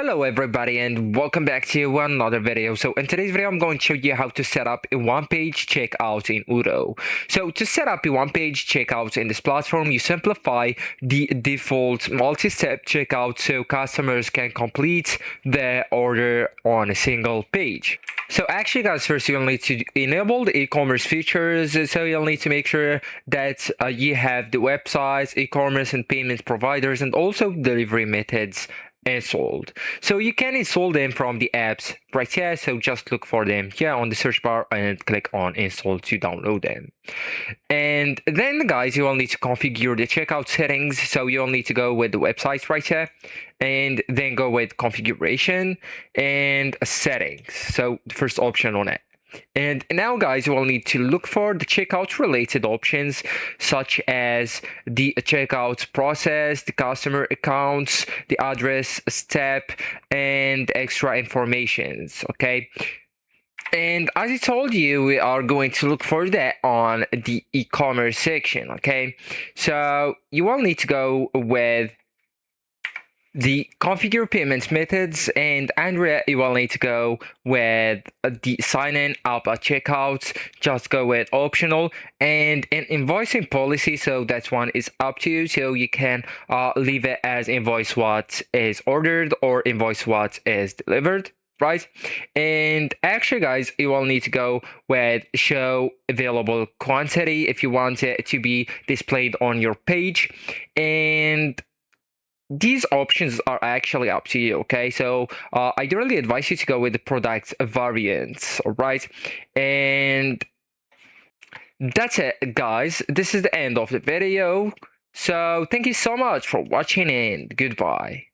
Hello everybody and welcome back to another video. So in today's video I'm going to show you how to set up a one-page checkout in Odoo. So to set up a one-page checkout in this platform, you simplify the default multi-step checkout so customers can complete their order on a single page. So actually guys, first you'll need to enable the e-commerce features. So you'll need to make sure that you have the websites, e-commerce and payment providers and also delivery methods installed. So you can install them from the apps right here. So just look for them here on the search bar and click on install to download them. And then guys, you will need to configure the checkout settings. So you'll need to go with the website right here and then go with configuration and settings. So the first option on it. And now guys, you will need to look for the checkout related options such as the checkout process, the customer accounts, the address step, and extra informations. Okay. And as I told you, we are going to look for that on the e-commerce section. Okay. So you will need to go with the configure payments methods, and Andrea, you will need to go with the sign in up at checkout. Just go with optional and an invoicing policy. So that one is up to you. So you can leave it as invoice what is ordered or invoice what is delivered. Right. And actually guys, you will need to go with show available quantity if you want it to be displayed on your page. And these options are actually up to you. Okay, so I do really advise you to go with the product variants. All right, and that's it guys, this is the end of the video. So thank you so much for watching and goodbye.